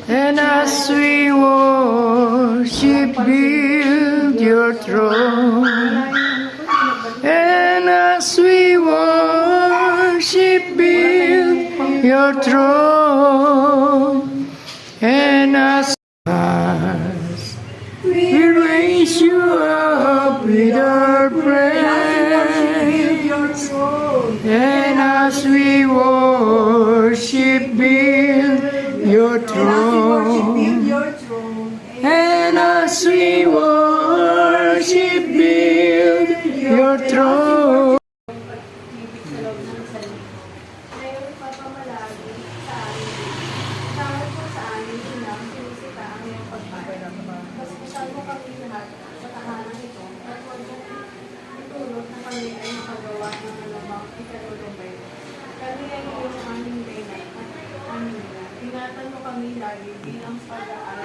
And as we worship, build your throne. And as we worship, build your throne. And as we raise you up with our praise. And as we worship, build your throne. And as we worship, build your throne. Kami ay iyong aming bayna at ingatan mo kami lagi bilang pag-aaral.